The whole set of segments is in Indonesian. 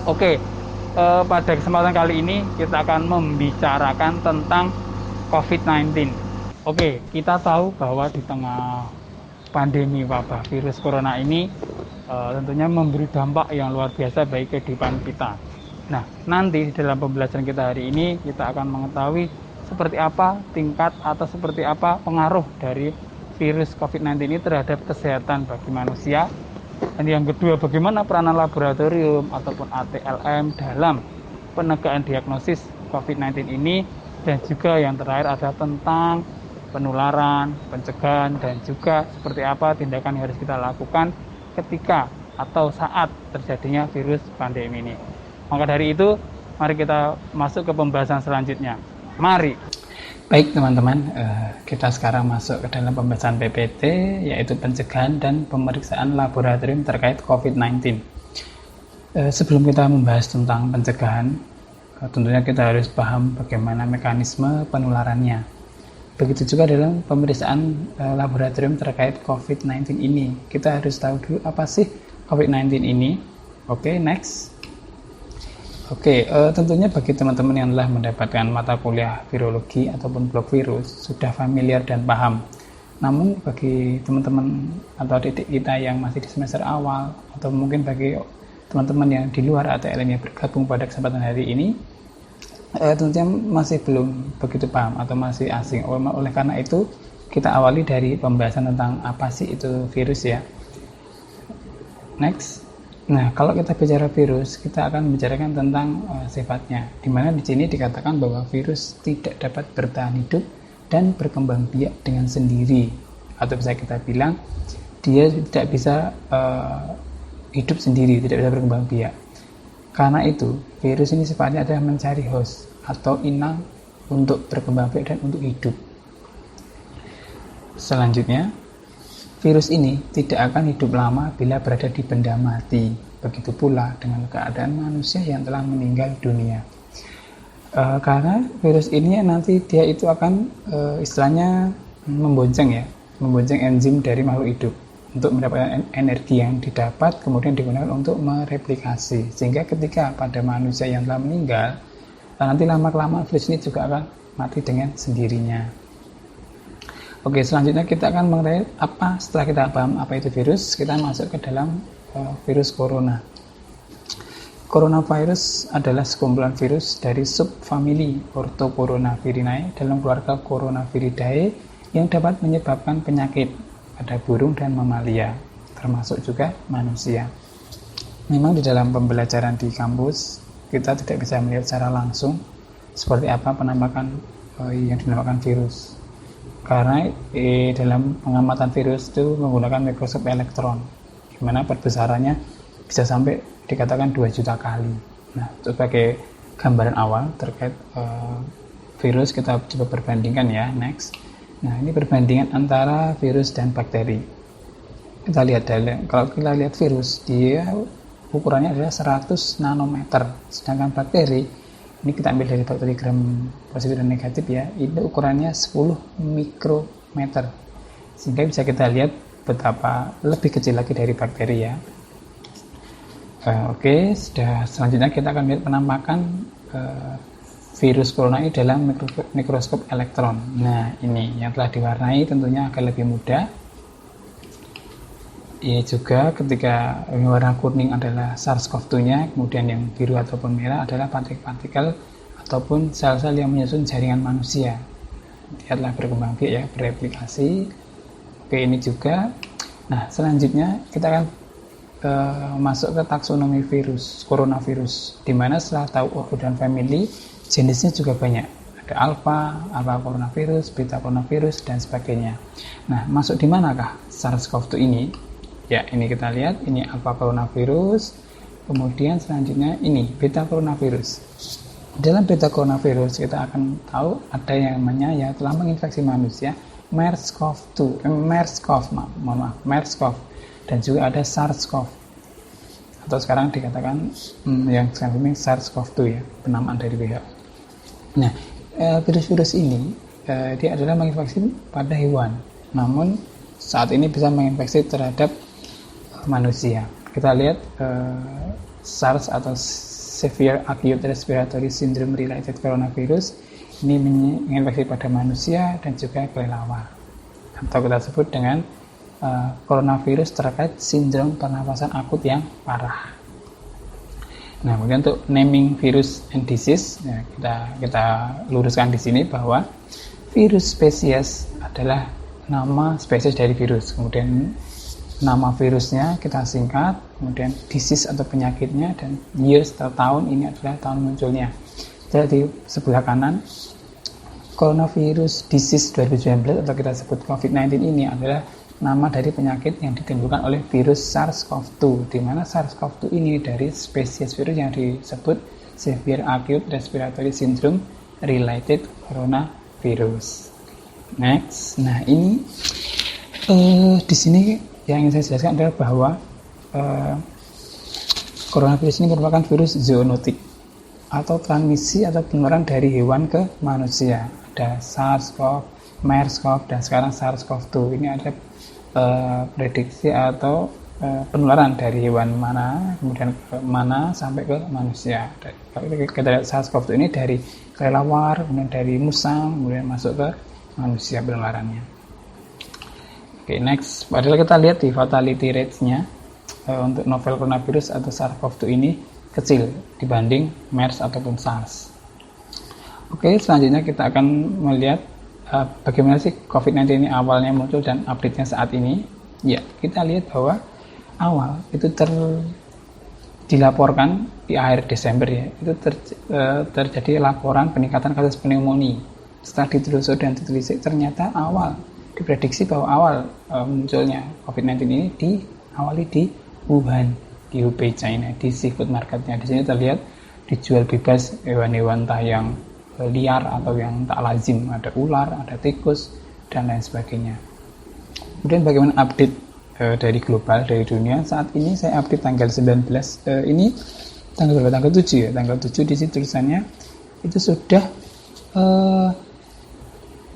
Oke, pada kesempatan kali ini kita akan membicarakan tentang COVID-19. Oke, kita tahu bahwa di tengah pandemi wabah virus corona ini tentunya memberi dampak yang luar biasa bagi kehidupan kita. Nah, nanti dalam pembelajaran kita hari ini kita akan mengetahui seperti apa tingkat atau seperti apa pengaruh dari virus COVID-19 ini terhadap kesehatan bagi manusia. Dan yang kedua, bagaimana peranan laboratorium ataupun ATLM dalam penegakan diagnosis COVID-19 ini. Dan juga yang terakhir ada tentang penularan, pencegahan, dan juga seperti apa tindakan yang harus kita lakukan ketika atau saat terjadinya virus pandemi ini. Maka dari itu, mari kita masuk ke pembahasan selanjutnya. Mari. Baik teman-teman, kita sekarang masuk ke dalam pembahasan PPT, yaitu pencegahan dan pemeriksaan laboratorium terkait COVID-19. Sebelum kita membahas tentang pencegahan, tentunya kita harus paham bagaimana mekanisme penularannya. Begitu juga dalam pemeriksaan laboratorium terkait COVID-19 ini. Kita harus tahu dulu apa sih COVID-19 ini. Oke, next. Oke, tentunya bagi teman-teman yang telah mendapatkan mata kuliah virologi ataupun blok virus sudah familiar dan paham. Namun bagi teman-teman atau adik kita yang masih di semester awal atau mungkin bagi teman-teman yang di luar ATLM yang bergabung pada kesempatan hari ini, tentunya masih belum begitu paham atau masih asing. Oleh karena itu, kita awali dari pembahasan tentang apa sih itu virus ya. Next. Nah, kalau kita bicara virus, kita akan membicarakan tentang sifatnya. Di mana di sini dikatakan bahwa virus tidak dapat bertahan hidup dan berkembang biak dengan sendiri. Atau bisa kita bilang, dia tidak bisa hidup sendiri, tidak bisa berkembang biak. Karena itu, virus ini sifatnya adalah mencari host atau inang untuk berkembang biak dan untuk hidup. Selanjutnya, virus ini tidak akan hidup lama bila berada di benda mati. Begitu pula dengan keadaan manusia yang telah meninggal dunia. Karena virus ini nanti dia itu akan istilahnya membonceng enzim dari makhluk hidup untuk mendapatkan energi yang didapat kemudian digunakan untuk mereplikasi. Sehingga ketika pada manusia yang telah meninggal, nanti lama-kelamaan virus ini juga akan mati dengan sendirinya. Oke, selanjutnya kita akan mengenai apa setelah kita paham apa itu virus, kita masuk ke dalam virus corona. Coronavirus adalah sekumpulan virus dari subfamili Orthocoronavirinae dalam keluarga Coronaviridae yang dapat menyebabkan penyakit pada burung dan mamalia, termasuk juga manusia. Memang di dalam pembelajaran di kampus kita tidak bisa melihat secara langsung seperti apa penampakan yang dinamakan virus. Karena dalam pengamatan virus itu menggunakan mikroskop elektron, di mana perbesarannya bisa sampai dikatakan 2 juta kali. Nah, itu sebagai gambaran awal terkait virus, kita coba perbandingkan ya, next. Nah, ini perbandingan antara virus dan bakteri. Kita lihat kalau kita lihat virus, dia ukurannya adalah 100 nanometer, sedangkan bakteri ini kita ambil dari bakteri gram positif dan negatif ya, ini ukurannya 10 mikrometer, sehingga bisa kita lihat betapa lebih kecil lagi dari bakteri ya. Oke, selanjutnya kita akan lihat penampakan virus corona ini dalam mikroskop elektron. Nah, ini yang telah diwarnai tentunya akan lebih mudah. Ini juga ketika warna kuning adalah SARS-CoV-2-nya, kemudian yang biru ataupun merah adalah partikel-partikel ataupun sel-sel yang menyusun jaringan manusia. Dia telah berkembang biak ya, bereplikasi. Oke, ini juga. Nah, selanjutnya kita akan masuk ke taksonomi virus, coronavirus, di mana setelah tahu ordo dan family, jenisnya juga banyak. Ada alpha coronavirus, beta coronavirus, dan sebagainya. Nah, masuk di manakah SARS-CoV-2 ini? Ya, ini kita lihat, ini alpha coronavirus, kemudian selanjutnya ini beta coronavirus. Dalam beta coronavirus kita akan tahu ada yang namanya ya telah menginfeksi manusia, MERS-CoV, dan juga ada SARS-CoV, atau sekarang dikatakan yang sekarang ini SARS-CoV-2 ya, penamaan dari WHO. Nah, virus-virus ini dia adalah menginfeksi pada hewan, namun saat ini bisa menginfeksi terhadap manusia. Kita lihat SARS atau Severe Acute Respiratory Syndrome Related Coronavirus ini menginfeksi pada manusia dan juga kelelawar, atau kita sebut dengan coronavirus terkait sindrom pernapasan akut yang parah. Nah, kemudian untuk naming virus and disease, ya, kita luruskan di sini bahwa virus spesies adalah nama spesies dari virus. Kemudian nama virusnya kita singkat, kemudian disease atau penyakitnya, dan years atau tahun ini adalah tahun munculnya. Jadi sebelah kanan, coronavirus disease 2019 atau kita sebut COVID-19 ini adalah nama dari penyakit yang ditimbulkan oleh virus SARS-CoV-2, di mana SARS-CoV-2 ini dari spesies virus yang disebut Severe Acute Respiratory Syndrome Related Coronavirus. Next, nah ini di sini yang ingin saya jelaskan adalah bahwa coronavirus ini merupakan virus zoonotik atau transmisi atau penularan dari hewan ke manusia. Ada SARS-CoV, MERS-CoV, dan sekarang SARS-CoV-2. Ini ada prediksi atau penularan dari hewan mana kemudian ke mana sampai ke manusia. Kalau kita lihat SARS-CoV-2 ini dari kelelawar, kemudian dari musang, kemudian masuk ke manusia penularannya. Oke, next. Padahal kita lihat di fatality rates-nya untuk novel coronavirus atau SARS-CoV-2 ini kecil dibanding MERS ataupun SARS. Oke, selanjutnya kita akan melihat bagaimana sih COVID-19 ini awalnya muncul dan update-nya saat ini. Ya, kita lihat bahwa awal itu dilaporkan di akhir Desember ya, itu terjadi laporan peningkatan kasus pneumonia. Setelah ditelusuri dan ditelisik, ternyata diprediksi bahwa awal munculnya COVID-19 ini diawali di Wuhan, di Hubei, China, di seafood marketnya. Di sini terlihat dijual bebas hewan-hewan entah yang liar atau yang tak lazim, ada ular, ada tikus, dan lain sebagainya. Kemudian bagaimana update dari global, dari dunia? Saat ini saya update tanggal 19, ini tanggal 7 ya, tanggal 7 di situ tulisannya itu sudah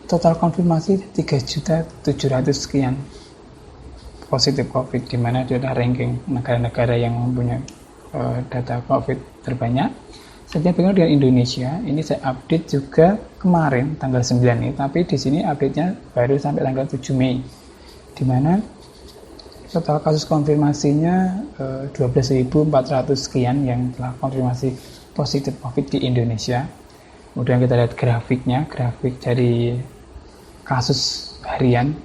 total konfirmasi 3.700.000 sekian positif COVID, di mana dia adalah ranking negara-negara yang mempunyai data COVID terbanyak. Sejak dengan Indonesia, ini saya update juga kemarin tanggal 9 ini, tapi di sini update-nya baru sampai tanggal 7 Mei, di mana total kasus konfirmasinya 12.400 sekian yang telah konfirmasi positif COVID di Indonesia. Kemudian kita lihat grafiknya, grafik dari kasus harian,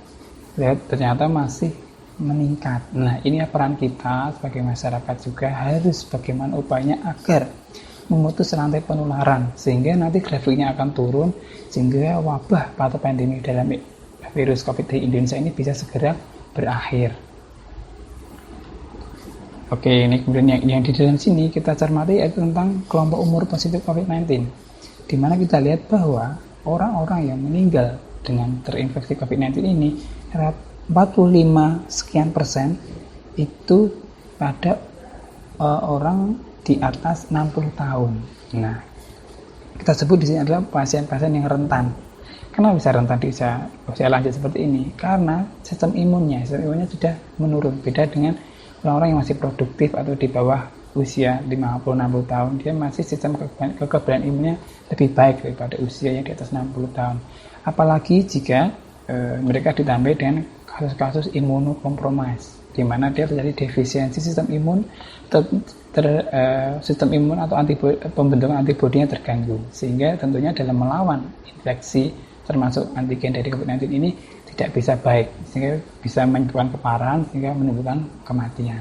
lihat ternyata masih meningkat. Nah, ini peran kita sebagai masyarakat juga harus bagaimana upayanya agar memutus rantai penularan, sehingga nanti grafiknya akan turun, sehingga wabah atau pandemi dalam virus COVID di Indonesia ini bisa segera berakhir. Oke, ini kemudian yang di dalam sini kita cermati yaitu tentang kelompok umur positif COVID-19, di mana kita lihat bahwa orang-orang yang meninggal dengan terinfeksi COVID-19 ini 45 sekian persen itu pada orang di atas 60 tahun. Nah, kita sebut di sini adalah pasien-pasien yang rentan. Kenapa bisa rentan di usia lanjut seperti ini? Karena sistem imunnya sudah menurun. Beda dengan orang-orang yang masih produktif atau di bawah usia 50-60 tahun, dia masih sistem kekebalan imunnya lebih baik daripada usia yang di atas 60 tahun. Apalagi jika mereka ditambah dengan kasus-kasus imunokompromis, di mana dia terjadi defisiensi sistem imun, sistem imun atau pembentukan antibodinya terganggu, sehingga tentunya dalam melawan infeksi termasuk antigen dari COVID-19 ini tidak bisa baik, sehingga bisa menyebabkan keparahan sehingga menimbulkan kematian.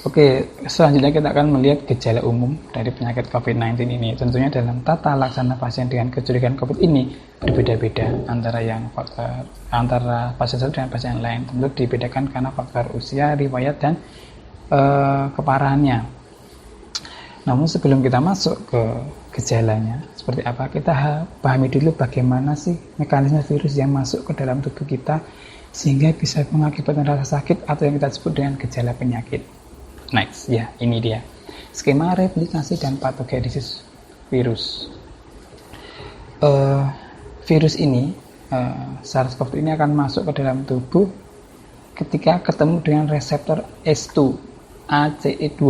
Oke, selanjutnya kita akan melihat gejala umum dari penyakit COVID-19 ini. Tentunya dalam tata laksana pasien dengan kecurigaan COVID ini berbeda-beda antara pasien satu dengan pasien lain. Tentu dibedakan karena faktor usia, riwayat, dan keparahannya. Namun sebelum kita masuk ke gejalanya seperti apa, kita pahami dulu bagaimana sih mekanisme virus yang masuk ke dalam tubuh kita sehingga bisa mengakibatkan rasa sakit atau yang kita sebut dengan gejala penyakit. Next, ya, ini dia skema replikasi dan patogenesis virus. Virus ini, SARS-CoV ini akan masuk ke dalam tubuh ketika ketemu dengan reseptor ACE2, ACE2,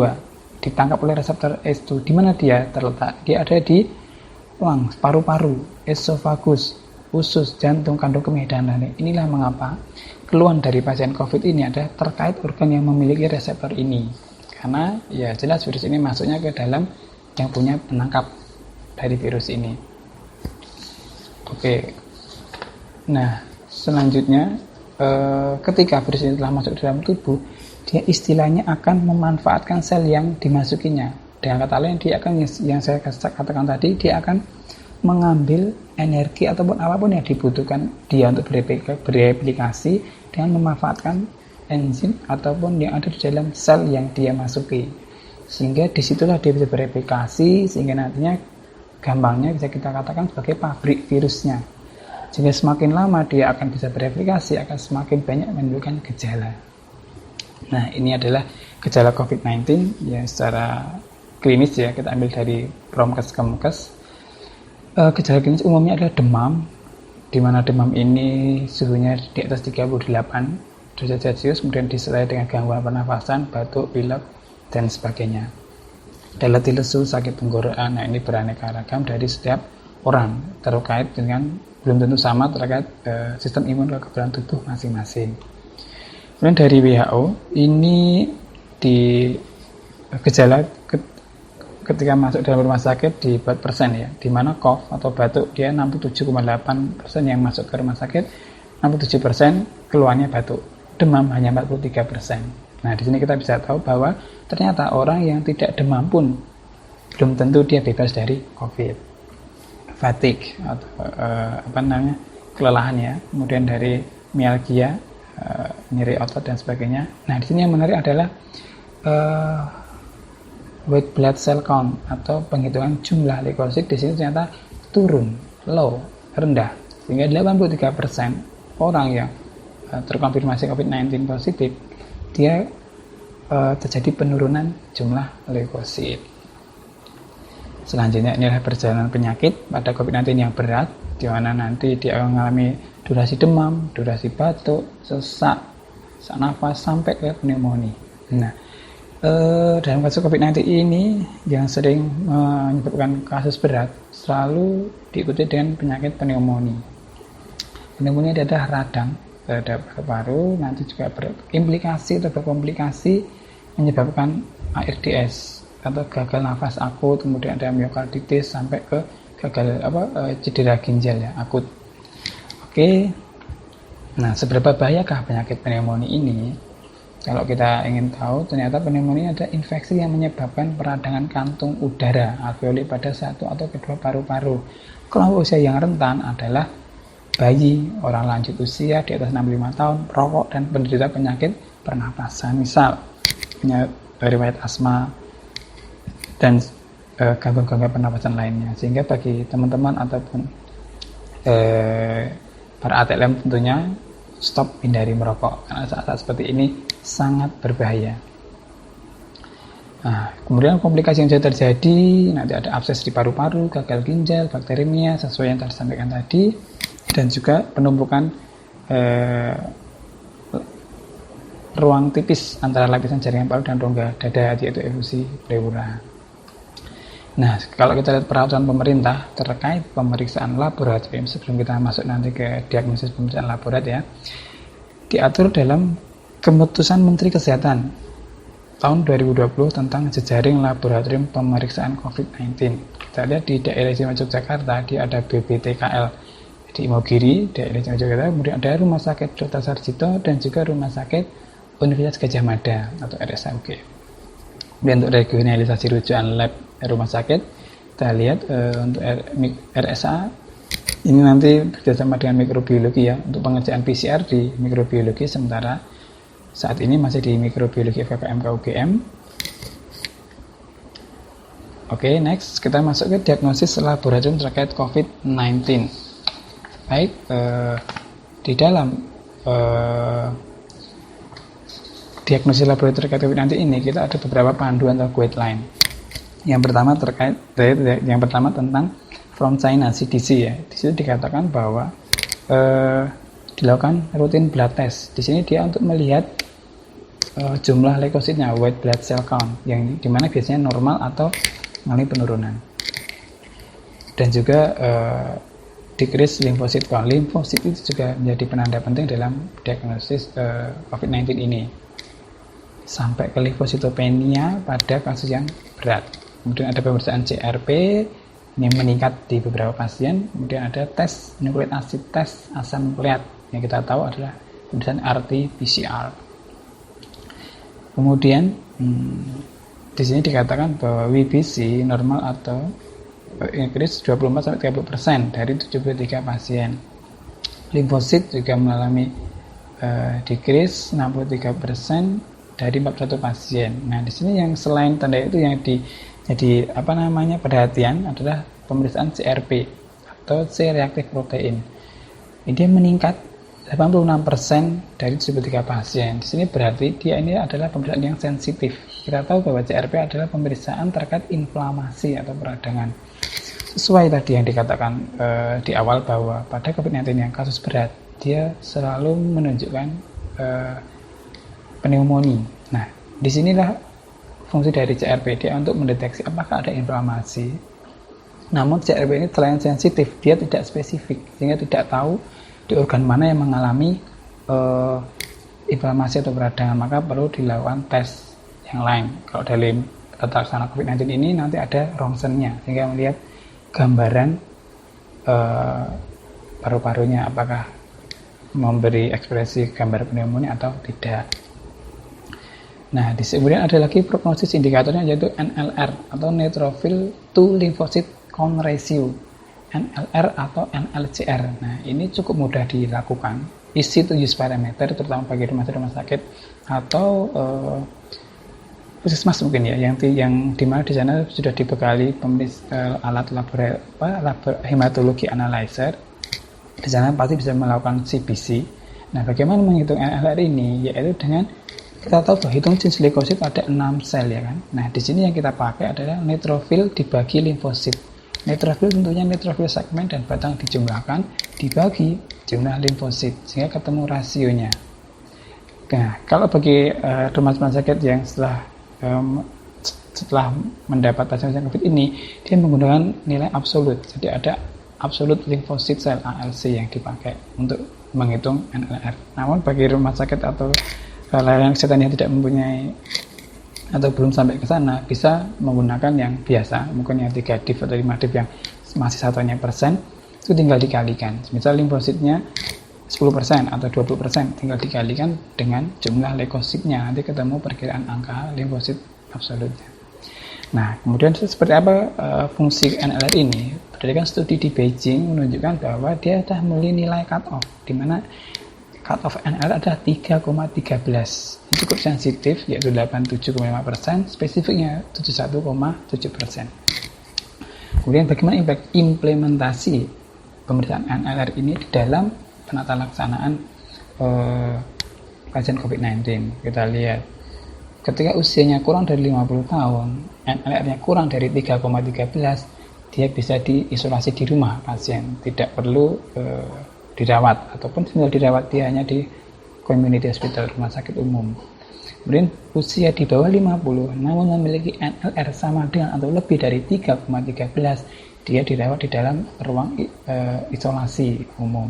ditangkap oleh reseptor ACE2. Di mana dia terletak? Dia ada di lung, paru-paru, esofagus, usus, jantung, kandung kemih, dan lain-lain. Inilah mengapa keluhan dari pasien COVID ini ada terkait organ yang memiliki reseptor ini. Karena ya jelas virus ini masuknya ke dalam yang punya penangkap dari virus ini. Oke. Nah, selanjutnya ketika virus ini telah masuk ke dalam tubuh, dia istilahnya akan memanfaatkan sel yang dimasukinya. Dengan kata lain, dia akan, yang saya katakan tadi, dia akan mengambil energi ataupun apapun yang dibutuhkan dia untuk bereplikasi dengan memanfaatkan enzim ataupun yang ada di dalam sel yang dia masuki. Sehingga disitulah dia bisa bereplikasi, sehingga nantinya gampangnya bisa kita katakan sebagai pabrik virusnya. Sehingga semakin lama dia akan bisa bereplikasi, akan semakin banyak menimbulkan gejala. Nah, ini adalah gejala COVID-19 yang secara klinis ya, kita ambil dari Promkes Kemkes. Gejala klinis umumnya adalah demam, di mana demam ini suhunya di atas 38 derajat Celcius, kemudian disertai dengan gangguan pernafasan, batuk, pilek, dan sebagainya. Ada letih lesu, sakit tenggorokan. Nah, ini beraneka ragam dari setiap orang, terkait dengan belum tentu sama terkait sistem imun kekebalan tubuh masing-masing. Kemudian dari WHO ini di gejala ketika masuk dalam rumah sakit di 4% ya, di mana cough atau batuk dia 67,8% yang masuk ke rumah sakit, 67% keluarnya batuk, demam hanya 43%. Nah, di sini kita bisa tahu bahwa ternyata orang yang tidak demam pun belum tentu dia bebas dari COVID. Fatigue atau kelelahan ya, kemudian dari mialgia, nyeri otot dan sebagainya. Nah, di sini yang menarik adalah white blood cell count atau penghitungan jumlah leukosit di sini ternyata turun, low, rendah, sehingga 83% orang yang terkonfirmasi COVID-19 positif dia terjadi penurunan jumlah leukosit. Selanjutnya inilah perjalanan penyakit pada COVID-19 yang berat, di mana nanti dia akan mengalami durasi demam, durasi batuk, sesak, sesak nafas, sampai ke pneumonia. Nah, dalam kasus COVID-19 ini yang sering menyebabkan kasus berat selalu diikuti dengan penyakit pneumonia. Pneumonia adalah radang terhadap paru-paru, nanti juga berimplikasi atau berkomplikasi menyebabkan ARDS atau gagal nafas akut, kemudian ada miokarditis sampai ke gagal cedera ginjal ya, akut. Oke. Nah, seberapa bahayakah penyakit pneumonia ini? Kalau kita ingin tahu, ternyata pneumonia ada infeksi yang menyebabkan peradangan kantung udara alveoli pada satu atau kedua paru-paru. Kelompok usia yang rentan adalah bayi, orang lanjut usia di atas 65 tahun, perokok, dan penderita penyakit pernapasan, misal riwayat asma dan gangguan-gangguan pernapasan lainnya. Sehingga bagi teman-teman ataupun para ATLM tentunya stop, hindari merokok, karena saat-saat seperti ini sangat berbahaya. Nah, kemudian komplikasi yang bisa terjadi, nanti ada abses di paru-paru, gagal ginjal, bakteremia sesuai yang tadi disampaikan tadi, dan juga penumpukan ruang tipis antara lapisan jaringan paru dan rongga dada, yaitu efusi pleura. Nah, kalau kita lihat peraturan pemerintah terkait pemeriksaan laboratorium, sebelum kita masuk nanti ke diagnosis pemeriksaan laboratorium ya, diatur dalam Keputusan Menteri Kesehatan tahun 2020 tentang jejaring laboratorium pemeriksaan COVID-19. Kita lihat di daerah istimewa Yogyakarta, dia ada BBTKL di Imogiri, daerah istimewa Yogyakarta, kemudian ada Rumah Sakit Dr. Sarjito dan juga Rumah Sakit Universitas Gadjah Mada atau RSUG. Kemudian untuk regionalisasi rujukan lab rumah sakit, kita lihat untuk RSA ini nanti bekerjasama dengan mikrobiologi ya, untuk pengerjaan PCR di mikrobiologi, sementara saat ini masih di mikrobiologi FKKMK UGM. Oke, next kita masuk ke diagnosis laboratorium terkait COVID-19. Baik, di dalam diagnosis laboratorium terkait COVID-19 ini kita ada beberapa panduan atau guideline. Yang pertama tentang from China CDC ya. Di situ dikatakan bahwa dilakukan rutin blood test. Di sini dia untuk melihat jumlah leukositnya, white blood cell count, yang dimana biasanya normal atau mengalami penurunan. Dan juga decrease lymphocyte count. Limfosit itu juga menjadi penanda penting dalam diagnosis COVID-19 ini. Sampai ke limfositopenia pada kasus yang berat. Kemudian ada pemeriksaan CRP yang meningkat di beberapa pasien. Kemudian ada tes nukleik asid, tes asam nukleat yang kita tahu adalah pemeriksaan RT-PCR. Kemudian di sini dikatakan bahwa WBC normal atau increase 24-30% dari 73 pasien. Limfosit juga mengalami decrease 63% dari 41 pasien. Nah, di sini yang selain tanda itu yang jadi perhatian adalah pemeriksaan CRP atau C-reactive protein. Ini meningkat 86% dari 73 pasien. Di sini berarti ini adalah pemeriksaan yang sensitif. Kita tahu bahwa CRP adalah pemeriksaan terkait inflamasi atau peradangan. Sesuai tadi yang dikatakan di awal bahwa pada COVID-19 yang kasus berat, dia selalu menunjukkan pneumonia. Nah, disinilah fungsi dari CRP, dia untuk mendeteksi apakah ada inflamasi. Namun CRP ini selain sensitif, dia tidak spesifik, sehingga tidak tahu di organ mana yang mengalami inflamasi atau peradangan, maka perlu dilakukan tes yang lain. Kalau dalam tata laksana COVID-19 ini nanti ada rongsennya, sehingga melihat gambaran paru-parunya apakah memberi ekspresi gambar pneumonia atau tidak. Nah, kemudian ada lagi prognosis indikatornya yaitu NLR atau neutrophil to lymphocyte count ratio, NLR atau NLCR. Nah, ini cukup mudah dilakukan, easy to use parameter, terutama bagi rumah sakit atau puskesmas mungkin ya, yang dimana di sana sudah dibekali alat hematologi analyzer. Di sana pasti bisa melakukan CBC. Nah, bagaimana menghitung NLR ini? Yaitu dengan kita tahu bahwa hitung jenis leukosit ada 6 sel ya kan. Nah, di sini yang kita pakai adalah neutrophil dibagi limfosit. Neutrophil tentunya neutrophil segmen dan batang dijumlahkan dibagi jumlah limfosit sehingga ketemu rasionya. Nah, kalau bagi rumah sakit yang setelah mendapat pasien COVID ini, dia menggunakan nilai absolut. Jadi ada absolute lymphocyte cell ALC yang dipakai untuk menghitung NLR. Namun bagi rumah sakit atau layanan kesehatan yang tidak mempunyai atau belum sampai ke sana, bisa menggunakan yang biasa, mungkin yang 3 div atau 5 div yang masih satunya persen, itu tinggal dikalikan. Misal limfositnya 10% atau 20%, tinggal dikalikan dengan jumlah leukositnya, nanti ketemu perkiraan angka limfosit absolutnya. Nah, kemudian seperti apa fungsi NLR ini? Berdasarkan studi di Beijing menunjukkan bahwa dia sudah mulai nilai cut off, di mana cut off NLR adalah 3,13. Ini cukup sensitif, yaitu 87,5%, spesifiknya 71,7%. Kemudian bagaimana implementasi pemeriksaan NLR ini di dalam penata laksanaan pasien COVID-19? Kita lihat, ketika usianya kurang dari 50 tahun, NLR-nya kurang dari 3,13, dia bisa diisolasi di rumah pasien, tidak perlu dirawat, ataupun tinggal dirawat dia hanya di community hospital, rumah sakit umum. Kemudian usia di bawah 50 namun memiliki NLR sama dengan atau lebih dari 3,13, dia dirawat di dalam ruang isolasi umum.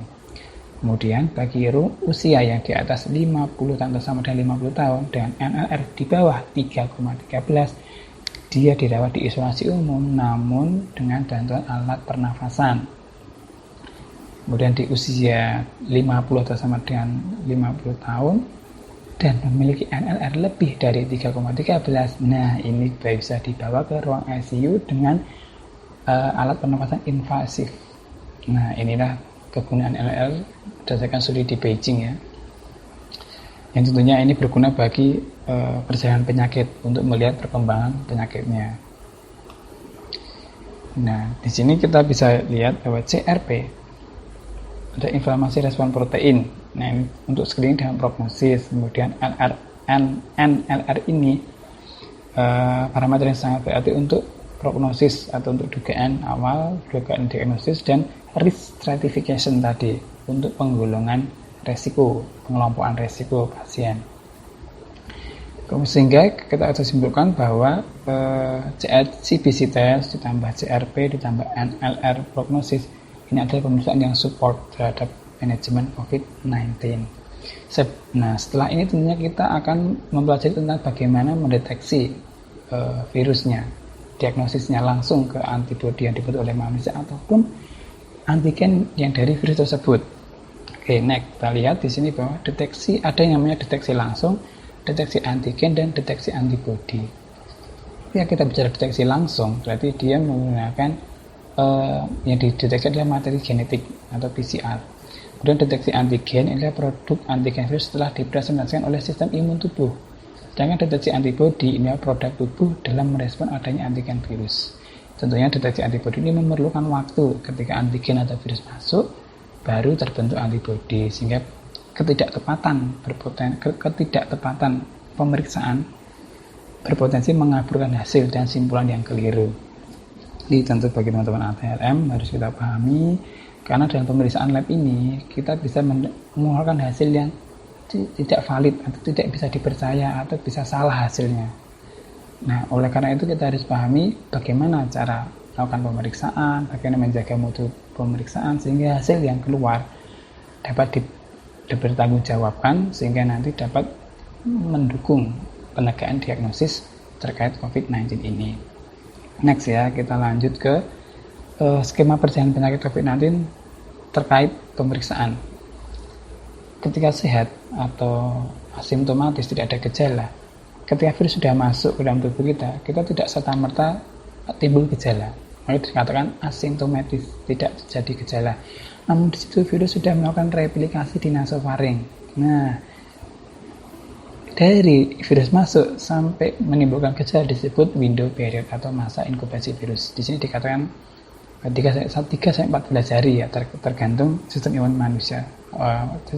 Kemudian bagi usia yang di atas 50 atau sama dengan 50 tahun dengan NLR di bawah 3,13, dia dirawat di isolasi umum namun dengan bantuan alat pernafasan. Kemudian di usia 50 atau sama dengan 50 tahun dan memiliki NLR lebih dari 3,13, nah ini bisa dibawa ke ruang ICU dengan alat pernafasan invasif. Nah, inilah kegunaan NLR berdasarkan studi di Beijing ya, yang tentunya ini berguna bagi perjalanan penyakit untuk melihat perkembangan penyakitnya. Nah, di sini kita bisa lihat bahwa CRP ada inflamasi respon protein. Nah, ini untuk screening dengan prognosis. Kemudian NLR ini parameter yang sangat berarti untuk prognosis atau untuk dugaan awal, dugaan diagnosis, dan risk stratification tadi untuk penggolongan resiko, pengelompokan resiko pasien. Sehingga kita bisa simpulkan bahwa CBC test ditambah CRP ditambah NLR prognosis ini adalah pemeriksaan yang support terhadap manajemen COVID-19. Nah, setelah ini tentunya kita akan mempelajari tentang bagaimana mendeteksi virusnya, diagnosisnya langsung ke antibodi yang dibentuk oleh manusia ataupun antigen yang dari virus tersebut. Oke, next kita lihat di sini bahwa deteksi ada yang namanya deteksi langsung, deteksi antigen dan deteksi antibodi. Ya, kita bicara deteksi langsung berarti dia menggunakan yang dideteksi adalah materi genetik atau PCR. Kemudian deteksi antigen adalah produk antigen virus setelah dipresentasikan oleh sistem imun tubuh. Sedangkan deteksi antibodi ini adalah produk tubuh dalam merespon adanya antigen virus. Tentunya deteksi antibodi ini memerlukan waktu ketika antigen atau virus masuk baru terbentuk antibodi, sehingga ketidaktepatan pemeriksaan berpotensi mengaburkan hasil dan simpulan yang keliru. Ini tentu bagi teman-teman ATLM harus kita pahami, karena dalam pemeriksaan lab ini kita bisa mengeluarkan hasil yang tidak valid atau tidak bisa dipercaya atau bisa salah hasilnya. Nah, oleh karena itu kita harus pahami bagaimana cara melakukan pemeriksaan, bagaimana menjaga mutu pemeriksaan sehingga hasil yang keluar dapat dipertanggungjawabkan sehingga nanti dapat mendukung penegakan diagnosis terkait COVID-19 ini. Next ya, kita lanjut ke skema perjalanan penyakit COVID-19 terkait pemeriksaan. Ketika sehat atau asimptomatis tidak ada gejala, ketika virus sudah masuk ke dalam tubuh kita tidak serta-merta timbul gejala. Maka dikatakan asimptomatis, tidak terjadi gejala. Namun di situ virus sudah melakukan replikasi di nasofaring. Nah, dari virus masuk sampai menimbulkan gejala disebut window period atau masa inkubasi virus. Di sini dikatakan 3-14 hari ya, tergantung sistem imun manusia,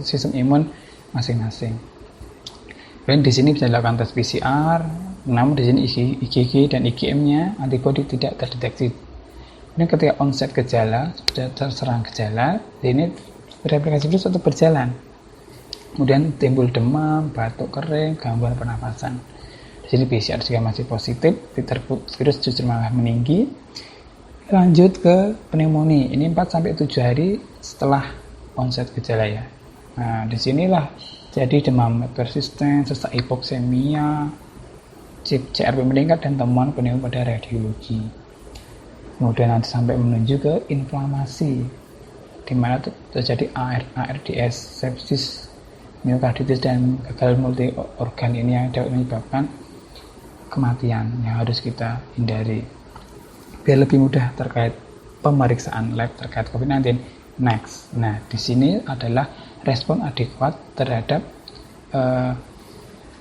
sistem imun masing-masing. Kemudian di sini bisa dilakukan tes PCR, namun di sini IgG dan IgM-nya antibodi tidak terdeteksi. Kemudian ketika onset gejala, sudah terserang gejala, ini replikasi virus tetap berjalan. Kemudian timbul demam, batuk kering, gangguan pernapasan. Di sini PCR juga masih positif, titer virus justru malah meninggi. Lanjut ke pneumonia. Ini 4-7 hari setelah onset gejala ya. Nah, disinilah jadi demam persisten, sesak hipoksemia, CRP meningkat dan temuan pneumonia pada radiologi. Kemudian nanti sampai menuju ke inflamasi, di mana terjadi ARDS, sepsis, miokarditis dan gagal multi organ ini yang dapat menyebabkan kematian yang harus kita hindari. Biar lebih mudah terkait pemeriksaan lab terkait COVID-19. Next, nah di sini adalah respon adekuat terhadap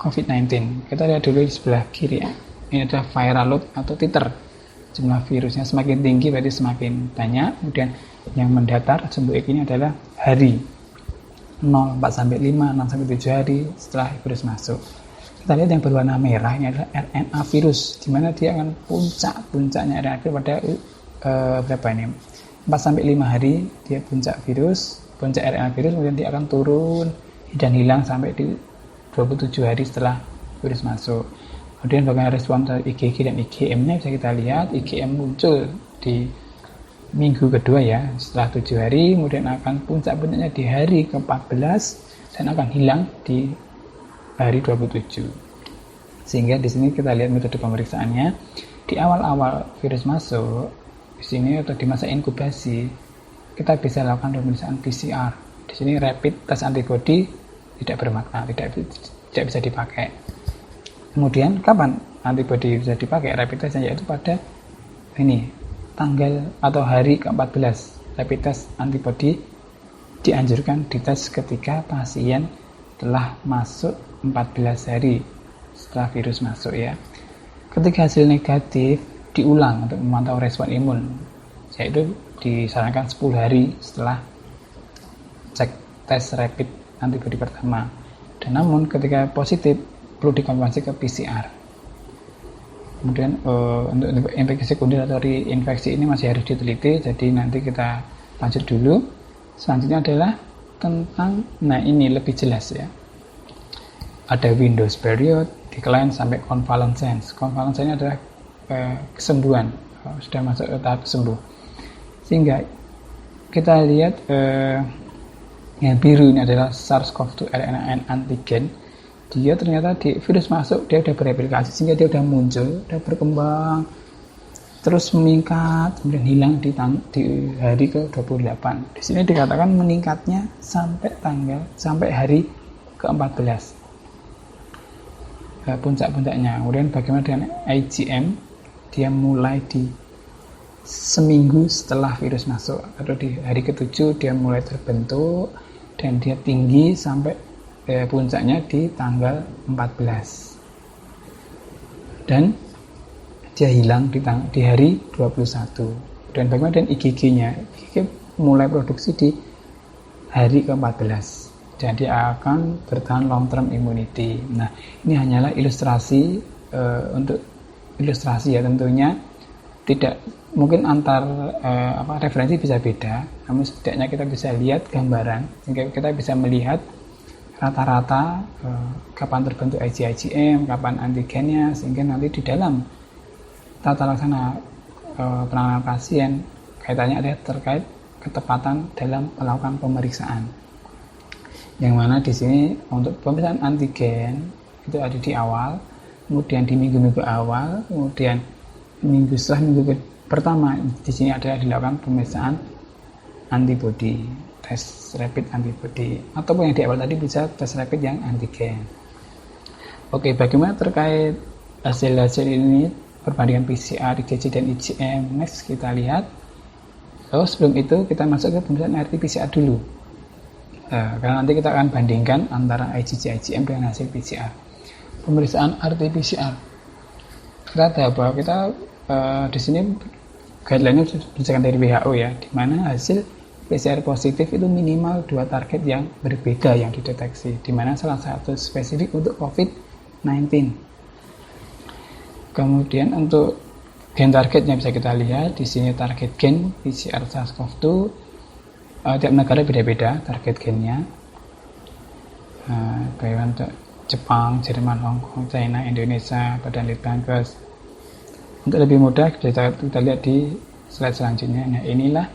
COVID-19. Kita lihat dulu di sebelah kiri ya. Ini adalah viral load atau titer. Jumlah virusnya semakin tinggi berarti semakin banyak. Kemudian yang mendatar sumber ini adalah hari 0, 4-5, 6-7 hari setelah virus masuk. Kita lihat yang berwarna merah ini adalah RNA virus, di mana dia akan puncaknya RNA virus pada berapa ini? 4-5 hari dia puncak RNA virus, kemudian dia akan turun dan hilang sampai di 27 hari setelah virus masuk. Kemudian bagaimana respon dari IgG dan IgM-nya bisa kita lihat. IgM muncul di minggu kedua ya, setelah 7 hari, kemudian akan puncak-puncaknya di hari ke-14 dan akan hilang di hari 27. Sehingga di sini kita lihat metode pemeriksaannya. Di awal-awal virus masuk, di sini atau di masa inkubasi, kita bisa lakukan pemeriksaan PCR. Di sini rapid test antibody tidak bermakna, tidak bisa dipakai. Kemudian kapan antibody bisa dipakai rapid testnya, yaitu pada ini tanggal atau hari ke-14. Rapid test antibody dianjurkan dites ketika pasien telah masuk 14 hari setelah virus masuk ya. Ketika hasil negatif diulang untuk memantau respon imun, yaitu disarankan 10 hari setelah cek tes rapid antibody pertama. Dan namun ketika positif perlu dikonfirmasi ke PCR. Kemudian untuk infeksi sekunder atau reinfeksi ini masih harus diteliti, jadi nanti kita lanjut dulu. Selanjutnya adalah tentang, nah ini lebih jelas ya. Ada Windows period, decline sampai convalescence. Convalescence adalah kesembuhan, sudah masuk ke tahap sembuh. Sehingga kita lihat yang biru ini adalah SARS-CoV-2 RNA antigen. Dia ternyata di virus masuk, dia udah bereplikasi sehingga dia udah muncul, udah berkembang, terus meningkat, kemudian hilang di hari ke-28. Di sini dikatakan meningkatnya sampai hari ke-14. Puncak-puncaknya. Kemudian bagaimana dengan IgM? Dia mulai di seminggu setelah virus masuk, atau di hari ke-7 dia mulai terbentuk dan dia tinggi sampai puncaknya di tanggal 14. Dan dia hilang di hari 21. Dan bagaimana dengan IgG-nya? IgG mulai produksi di hari ke-14. Dan dia akan bertahan long term immunity. Nah, ini hanyalah ilustrasi untuk ilustrasi ya, tentunya tidak mungkin antar referensi bisa beda, namun setidaknya kita bisa lihat gambaran sehingga kita bisa melihat rata-rata kapan terbentuk IgM, kapan antigennya, sehingga nanti di dalam tata laksana penanganan pasien kaitannya ada terkait ketepatan dalam melakukan pemeriksaan. Yang mana di sini untuk pemeriksaan antigen itu ada di awal, kemudian di minggu-minggu awal, kemudian setelah minggu pertama di sini adalah dilakukan pemeriksaan antibody, tes rapid antibody, ataupun yang di awal tadi bisa tes rapid yang antigen. Oke, bagaimana terkait hasil-hasil ini perbandingan PCR, IgG dan IgM? Next kita lihat. Sebelum itu kita masuk ke pemeriksaan RT-PCR dulu. Karena nanti kita akan bandingkan antara IgG, IgM dengan hasil PCR. Pemeriksaan RT-PCR. Kita tahu bahwa kita di sini guideline-nya berdasarkan dari WHO ya, di mana hasil PCR positif itu minimal 2 target yang berbeda yang dideteksi, di mana salah satu spesifik untuk COVID-19. Kemudian untuk gen targetnya bisa kita lihat di sini, target gen PCR SARS-CoV-2 tiap negara beda-beda target gennya. Bagaimana untuk Jepang, Jerman, Hong Kong, China, Indonesia, Badan Litbangkes. Untuk lebih mudah kita lihat di slide selanjutnya. Nah, inilah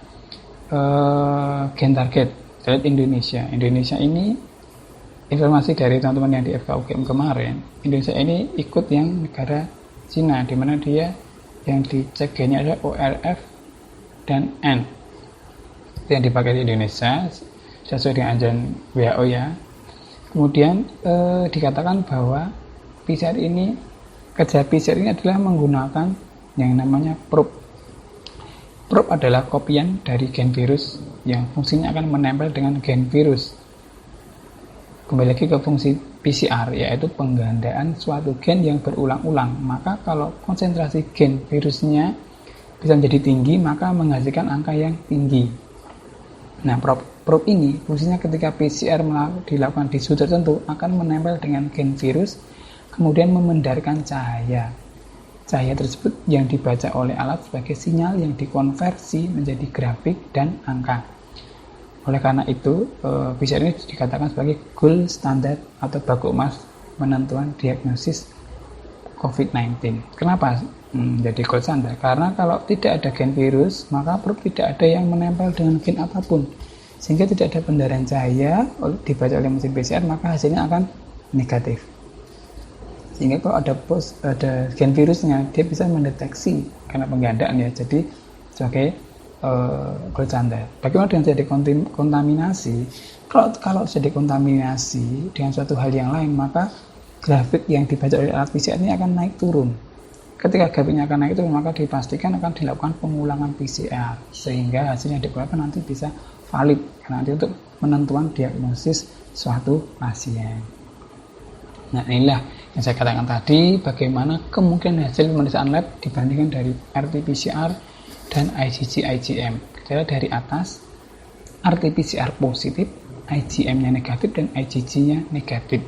gen target. Kita lihat Indonesia. Indonesia ini informasi dari teman-teman yang di FKUGM kemarin. Indonesia ini ikut yang negara Cina, di mana dia yang dicek gennya ada ORF dan N. Yang dipakai di Indonesia sesuai dengan anjuran WHO ya. Kemudian dikatakan bahwa PCR ini, kerja PCR ini adalah menggunakan yang namanya probe. Probe adalah kopian dari gen virus yang fungsinya akan menempel dengan gen virus. Kembali lagi ke fungsi PCR, yaitu penggandaan suatu gen yang berulang-ulang. Maka kalau konsentrasi gen virusnya bisa menjadi tinggi, maka menghasilkan angka yang tinggi. Nah, probe ini fungsinya ketika PCR dilakukan di suhu tertentu akan menempel dengan gen virus, kemudian memandarkan cahaya. Cahaya tersebut yang dibaca oleh alat sebagai sinyal yang dikonversi menjadi grafik dan angka. Oleh karena itu, PCR ini dikatakan sebagai gold standard atau baku emas penentuan diagnosis COVID-19. Kenapa jadi gold standard? Karena kalau tidak ada gen virus, maka probe tidak ada yang menempel dengan gen apapun, sehingga tidak ada pendaran cahaya dibaca oleh mesin PCR, maka hasilnya akan negatif. Sehingga kalau ada gen virusnya, dia bisa mendeteksi karena penggandaan ya, jadi sebagai gold standard. Bagaimana dengan jadi kontaminasi? Kalau jadi kontaminasi dengan suatu hal yang lain, maka grafik yang dibaca oleh alat PCR ini akan naik turun. Ketika grafiknya akan naik turun, maka dipastikan akan dilakukan pengulangan PCR sehingga hasilnya dikeluarkan nanti bisa valid nanti untuk penentuan diagnosis suatu pasien. Nah, inilah yang saya katakan tadi, bagaimana kemungkinan hasil pemeriksaan lab dibandingkan dari RT-PCR dan IgG-IgM. Kita lihat dari atas, RT-PCR positif, IgM-nya negatif, dan IgG-nya negatif.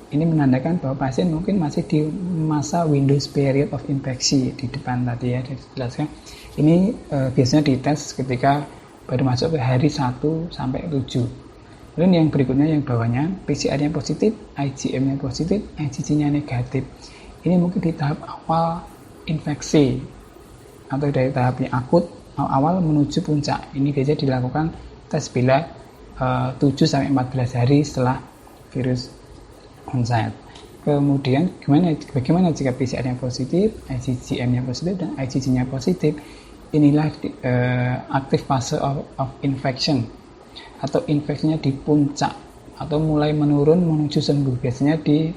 Ini menandakan bahwa pasien mungkin masih di masa Windows period of infection di depan tadi ya, dijelaskan. Ini biasanya dites ketika baru masuk ke hari 1 sampai 7. Kemudian yang berikutnya, yang bawahnya, PCR-nya positif, IgM-nya positif, IgG-nya negatif. Ini mungkin di tahap awal infeksi atau dari tahapnya akut awal menuju puncak. Ini biasanya dilakukan tes bila 7-14 hari setelah virus onset. Kemudian bagaimana jika PCR-nya positif, IgM-nya positif, dan IgG-nya positif? Inilah active fase of infection, atau infeksinya di puncak atau mulai menurun menuju sembuh, biasanya di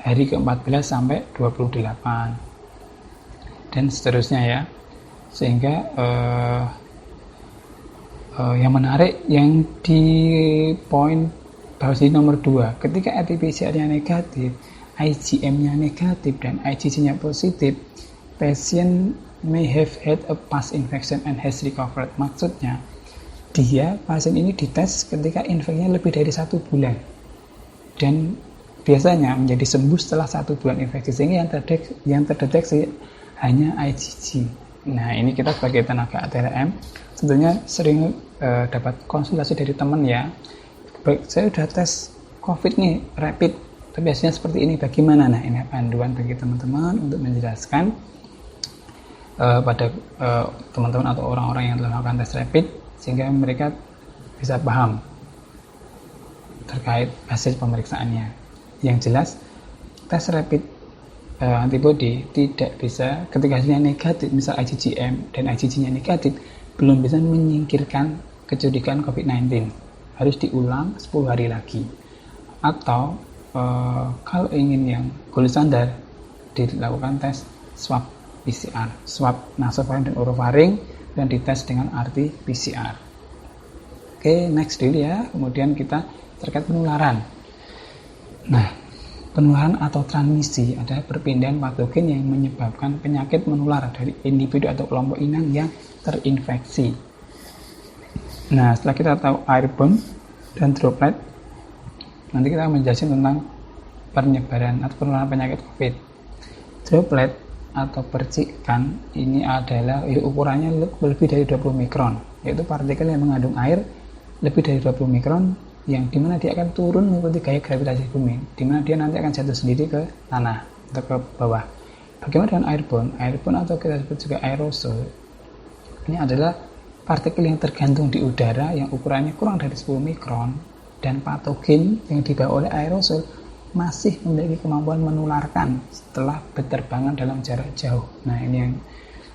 hari ke-14 sampai 28 dan seterusnya ya. Sehingga yang menarik yang di poin bawah sini nomor 2, ketika RT-PCR-nya negatif, IgM-nya negatif, dan IgG-nya positif, patient may have had a past infection and has recovered. Maksudnya pasien ini dites ketika infeksinya lebih dari 1 bulan dan biasanya menjadi sembuh setelah 1 bulan infeksi, sehingga yang terdeteksi hanya IgG. Nah, ini kita sebagai tenaga ATLM tentunya sering dapat konsultasi dari teman ya, saya udah tes COVID nih rapid, tapi biasanya seperti ini, bagaimana? Nah, ini panduan bagi teman-teman untuk menjelaskan pada teman-teman atau orang-orang yang telah melakukan tes rapid, sehingga mereka bisa paham terkait hasil pemeriksaannya. Yang jelas, tes rapid antibody tidak bisa, ketika hasilnya negatif, misal IgM dan IgG-nya negatif, belum bisa menyingkirkan kecurigaan COVID-19. Harus diulang 10 hari lagi. Atau kalau ingin yang gold standar, dilakukan tes swab PCR, swab nasofaring dan orofaring, dan dites dengan RT-PCR. Oke, next dulu ya. Kemudian kita terkait penularan. Nah, penularan atau transmisi adalah perpindahan patogen yang menyebabkan penyakit menular dari individu atau kelompok inang yang terinfeksi. Nah, setelah kita tahu airborne dan droplet, nanti kita akan menjelaskan tentang penyebaran atau penularan penyakit COVID. Droplet atau percikan ini adalah ukurannya lebih dari 20 mikron, yaitu partikel yang mengandung air lebih dari 20 mikron, yang dimana dia akan turun mengikuti gaya gravitasi bumi, dimana dia nanti akan jatuh sendiri ke tanah atau ke bawah. Bagaimana dengan airborne? Airborne atau kita sebut juga aerosol, ini adalah partikel yang tergantung di udara yang ukurannya kurang dari 10 mikron, dan patogen yang dibawa oleh aerosol masih memiliki kemampuan menularkan setelah berterbangan dalam jarak jauh. Nah, ini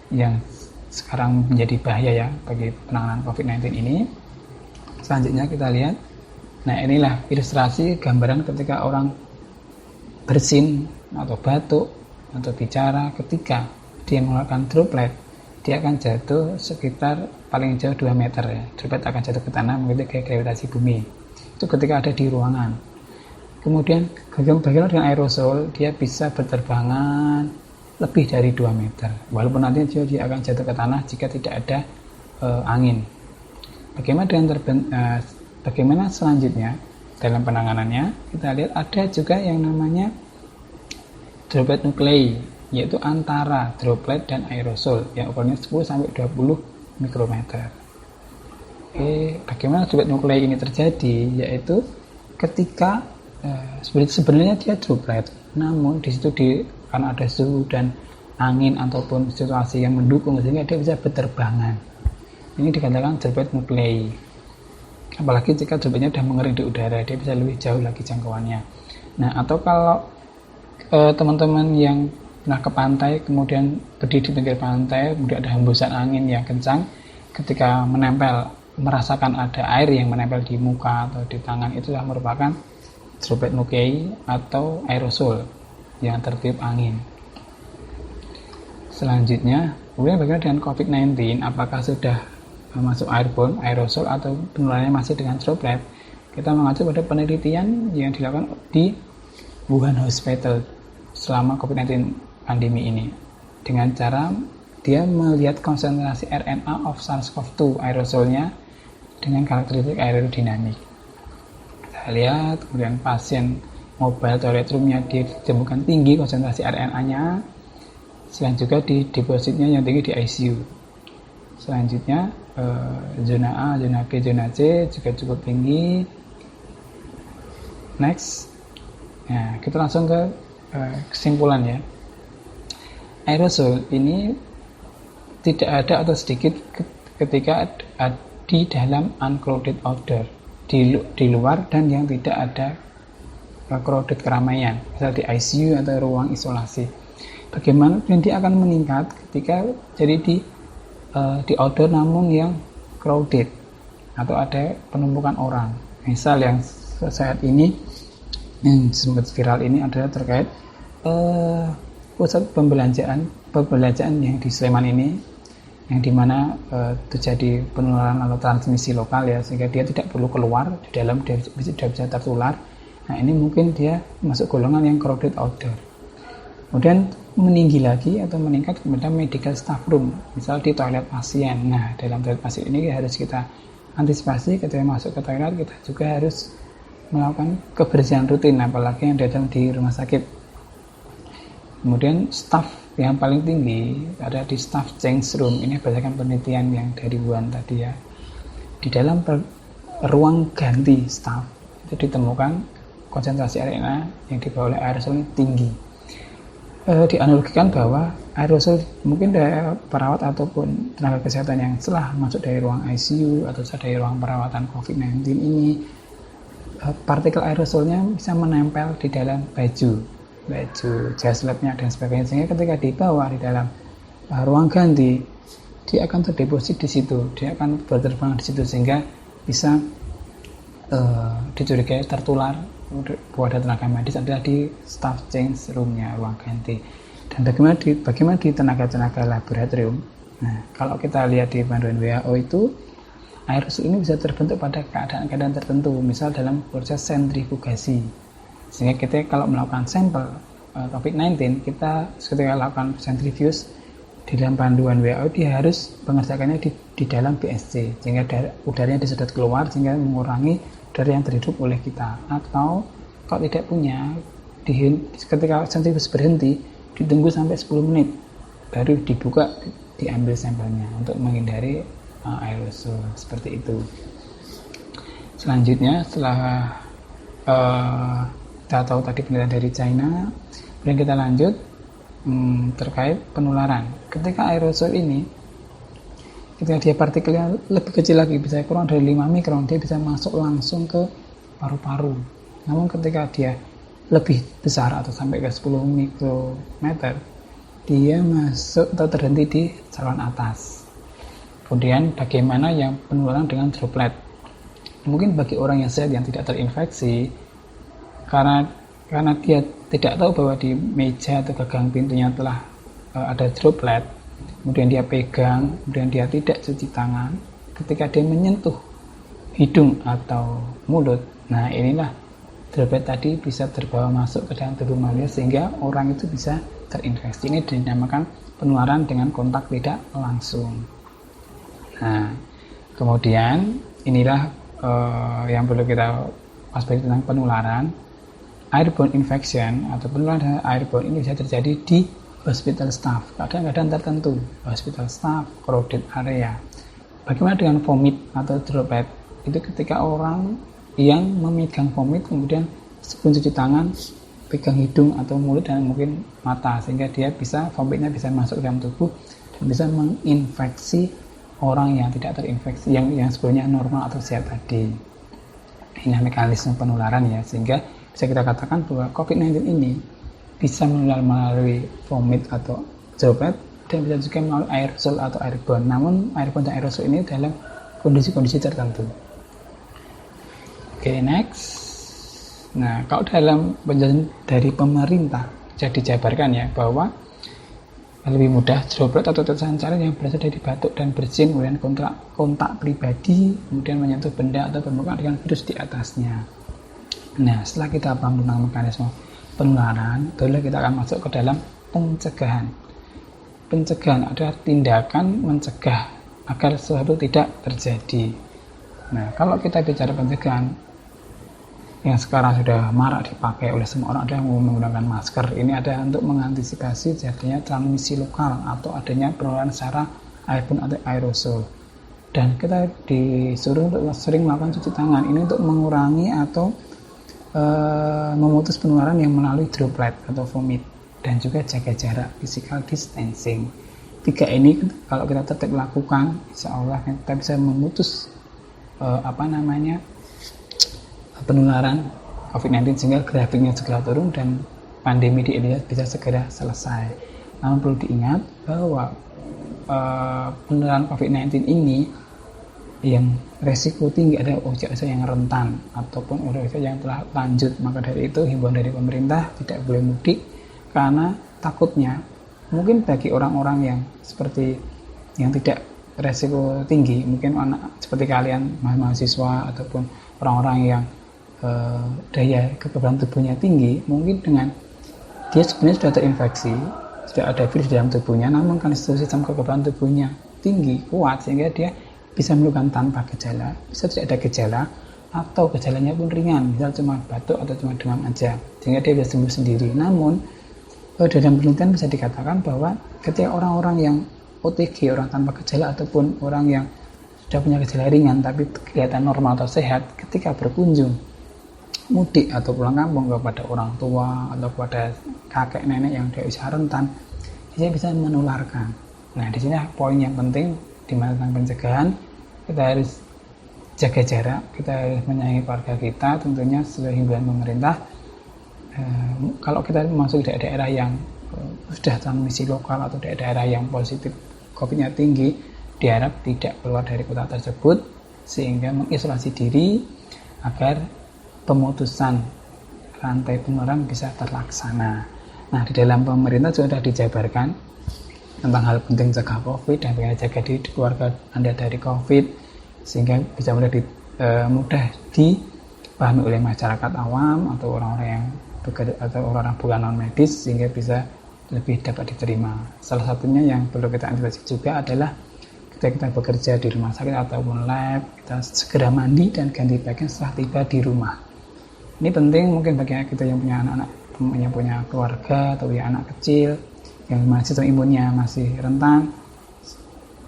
yang sekarang menjadi bahaya ya bagi penanganan COVID-19 ini. Selanjutnya kita lihat, nah inilah ilustrasi gambaran ketika orang bersin atau batuk atau bicara, ketika dia mengeluarkan droplet, dia akan jatuh sekitar paling jauh 2 meter ya. Droplet akan jatuh ke tanah mengikuti gaya gravitasi bumi. Itu ketika ada di ruangan. Kemudian bagaimana dengan aerosol? Dia bisa berterbangan lebih dari 2 meter, walaupun nanti dia akan jatuh ke tanah jika tidak ada angin. Bagaimana selanjutnya dalam penanganannya? Kita lihat ada juga yang namanya droplet nuklei, yaitu antara droplet dan aerosol yang ukurannya 10-20 mikrometer. Bagaimana droplet nuklei ini terjadi? Yaitu ketika sebenarnya dia droplet, namun di situ karena ada suhu dan angin ataupun situasi yang mendukung, sehingga dia bisa berterbangan. Ini dikatakan droplet nuklei. Apalagi jika dropletnya sudah mengering di udara, dia bisa lebih jauh lagi jangkauannya. Nah, atau kalau teman-teman yang pernah ke pantai, kemudian berdiri di pinggir pantai, kemudian ada hembusan angin yang kencang, ketika merasakan ada air yang menempel di muka atau di tangan, itulah merupakan droplet nuklei atau aerosol yang tertiup angin. Selanjutnya, kemudian bagaimana dengan COVID-19? Apakah sudah masuk airborne, aerosol, atau penularannya masih dengan droplet? Kita mengacu pada penelitian yang dilakukan di Wuhan Hospital selama COVID-19 pandemi ini, dengan cara dia melihat konsentrasi RNA of SARS-CoV-2 aerosolnya dengan karakteristik aerodinamik. Kita lihat, kemudian pasien mobile toilet room-nya ditemukan tinggi konsentrasi RNA-nya, selain juga di depositnya yang tinggi di ICU. Selanjutnya zona A, zona B, zona C juga cukup tinggi, Next, nah, kita langsung ke kesimpulan ya. Aerosol ini tidak ada atau sedikit ketika di dalam uncrowded outdoor, di luar dan yang tidak ada crowded keramaian, misal di ICU atau ruang isolasi. Bagaimana dia akan meningkat ketika jadi di outdoor namun yang crowded atau ada penumpukan orang. Misal yang saat ini yang sempat viral ini adalah terkait pusat pembelanjaan yang di Sleman ini, yang dimana terjadi penularan atau transmisi lokal ya, sehingga dia tidak perlu keluar, di dalam dia sudah bisa tertular. Nah ini mungkin dia masuk golongan yang crowded outdoor. Kemudian meninggi lagi atau meningkat kepada medical staff room, misal di toilet pasien. Nah dalam toilet pasien ini harus kita antisipasi ketika masuk ke toilet, kita juga harus melakukan kebersihan rutin, apalagi yang datang di rumah sakit. Kemudian staff yang paling tinggi ada di staff change room. Ini berdasarkan penelitian yang dari Wuhan tadi ya. Di dalam ruang ganti staff itu ditemukan konsentrasi RNA yang dibawa oleh aerosol ini tinggi. Dianalogikan bahwa aerosol mungkin dari perawat ataupun tenaga kesehatan yang setelah masuk dari ruang ICU atau dari ruang perawatan COVID-19 ini, partikel aerosolnya bisa menempel di dalam baju jas labnya dan sebagainya, sehingga ketika dibawa di dalam ruang ganti dia akan terdeposit di situ, dia akan berterbang di situ, sehingga bisa dicurigai tertular buat tenaga medis adalah di staff change roomnya, ruang ganti. Dan bagaimana di tenaga laboratorium. Nah kalau kita lihat di panduan WHO itu, aerosol ini bisa terbentuk pada keadaan-keadaan tertentu, misal dalam proses sentrifugasi, sehingga kita kalau melakukan sampel COVID-19, kita ketika lakukan sentrifuge di dalam panduan WHO, dia harus mengerjakannya di dalam BSC, sehingga udaranya disedot keluar sehingga mengurangi udara yang terhirup oleh kita. Atau kalau tidak punya, ketika sentrifuge berhenti, ditunggu sampai 10 menit baru dibuka, diambil sampelnya untuk menghindari aerosol seperti itu. Selanjutnya setelah kita tahu tadi penelitian dari China, kemudian kita lanjut terkait penularan. Ketika aerosol ini, ketika dia partikelnya lebih kecil lagi, bisa kurang dari 5 mikron, dia bisa masuk langsung ke paru-paru. Namun ketika dia lebih besar atau sampai ke 10 mikrometer, dia masuk atau terhenti di saluran atas. Kemudian bagaimana yang penularan dengan droplet? Mungkin bagi orang yang sehat yang tidak terinfeksi, karena dia tidak tahu bahwa di meja atau gagang pintunya telah ada droplet, kemudian dia pegang, kemudian dia tidak cuci tangan, ketika dia menyentuh hidung atau mulut, nah inilah droplet tadi bisa terbawa masuk ke dalam tubuh manusia sehingga orang itu bisa terinfeksi. Ini dinamakan penularan dengan kontak tidak langsung. Nah, kemudian inilah yang perlu kita waspadai tentang penularan. Airborne infection atau penularan airborne ini bisa terjadi di hospital staff, kadang-kadang tertentu, hospital staff, crowded area. Bagaimana dengan vomit atau droplet? Itu ketika orang yang memegang vomit kemudian sebelum cuci tangan pegang hidung atau mulut dan mungkin mata, sehingga dia vomitnya bisa masuk ke dalam tubuh dan bisa menginfeksi orang yang tidak terinfeksi, yang sebelumnya normal atau sehat tadi. Ini mekanisme penularan ya, sehingga bisa kita katakan bahwa COVID-19 ini bisa menular melalui vomit atau droplet dan bisa juga melalui aerosol atau airborne. Namun airborne dan aerosol ini dalam kondisi-kondisi tertentu. Oke, next. Nah, kalau dalam penjelasan dari pemerintah jadi dijabarkan ya bahwa lebih mudah droplet atau tetesan cairan yang berasal dari batuk dan bersin, kemudian kontak pribadi, kemudian menyentuh benda atau permukaan dengan virus di atasnya. Nah, setelah kita paham tentang mekanisme penularan, barulah kita akan masuk ke dalam pencegahan. Pencegahan adalah tindakan mencegah agar sesuatu tidak terjadi. Nah, kalau kita bicara pencegahan yang sekarang sudah marak dipakai oleh semua orang adalah menggunakan masker. Ini ada untuk mengantisipasi jadinya transmisi lokal atau adanya penularan secara airborne atau aerosol. Dan kita disuruh untuk sering melakukan cuci tangan. Ini untuk mengurangi atau memutus penularan yang melalui droplet atau vomit, dan juga jaga jarak, physical distancing. 3 ini kalau kita tetap lakukan, insya Allah kita bisa memutus penularan COVID-19 sehingga grafiknya segera turun dan pandemi di Indonesia bisa segera selesai. Namun perlu diingat bahwa penularan COVID-19 ini yang resiko tinggi adalah usia-usia yang rentan ataupun usia yang telah lanjut. Maka dari itu himbauan dari pemerintah tidak boleh mudik karena takutnya mungkin bagi orang-orang yang seperti yang tidak resiko tinggi, mungkin anak seperti kalian mahasiswa ataupun orang-orang yang daya kekebalan tubuhnya tinggi, mungkin dengan dia sebenarnya sudah terinfeksi, sudah ada virus di dalam tubuhnya, namun kan sistem kekebalan tubuhnya tinggi, kuat, sehingga dia bisa melakukan tanpa gejala, bisa tidak ada gejala, atau gejalanya pun ringan, misal cuma batuk atau cuma demam aja, sehingga dia bisa sembuh sendiri. Namun dalam penelitian bisa dikatakan bahwa ketika orang-orang yang OTG, orang tanpa gejala ataupun orang yang sudah punya gejala ringan tapi kelihatan normal atau sehat, ketika berkunjung mudik atau pulang kampung kepada orang tua atau kepada kakek nenek yang di usia rentan, dia bisa menularkan. Nah, di sini poin yang penting di mana tentang pencegahan, kita harus jaga jarak, kita harus menyayangi keluarga kita, tentunya sesuai himbauan pemerintah. Kalau kita masuk di daerah yang sudah transmisi lokal atau daerah yang positif COVID-nya tinggi, diharap tidak keluar dari kota tersebut sehingga mengisolasi diri agar pemutusan rantai penularan bisa terlaksana. Nah, di dalam pemerintah sudah dijabarkan tentang hal penting jaga COVID dan bagaimana jaga diri keluarga Anda dari COVID sehingga bisa mudah dipahami oleh masyarakat awam atau orang-orang yang bekerja atau orang-orang bukan non medis sehingga bisa lebih dapat diterima. Salah satunya yang perlu kita antisipasi juga adalah ketika kita bekerja di rumah sakit ataupun lab, kita segera mandi dan ganti pakaian setelah tiba di rumah. Ini penting mungkin bagi kita yang punya anak-anak, yang punya keluarga atau punya anak kecil yang masih sistem imunnya masih rentan.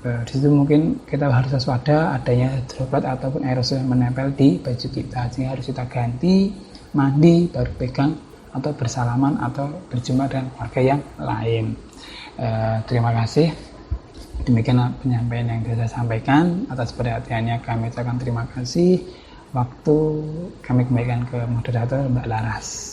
Di situ mungkin kita harus waspada adanya droplet ataupun aerosol yang menempel di baju kita, sehingga harus kita ganti, mandi, baru pegang atau bersalaman atau berjumpa dengan keluarga yang lain. Terima kasih. Demikian penyampaian yang bisa saya sampaikan. Atas perhatiannya kami ucapkan terima kasih. Waktu kami kembalikan ke moderator Mbak Laras.